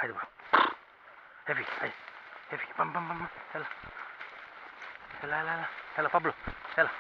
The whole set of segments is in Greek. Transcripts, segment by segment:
Άιντε μπρο. Έφυγε, έφυγε, πάμε, έλα, Παύλο, έλα.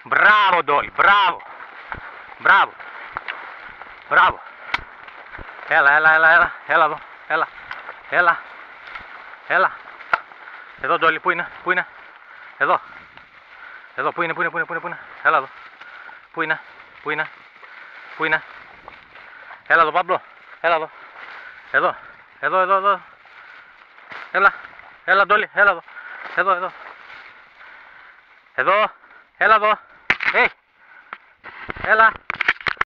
Μπράβο Ντόλι, μπράβο. Έλα εδώ, έλα. Εδώ Ντόλι, πού είναι, εδώ, πού είναι, έλα εδώ, πού είναι, έλα εδώ Παύλο, έλα εδώ, έλα Ντόλι, έλα εδώ, έλα εδώ, έλα.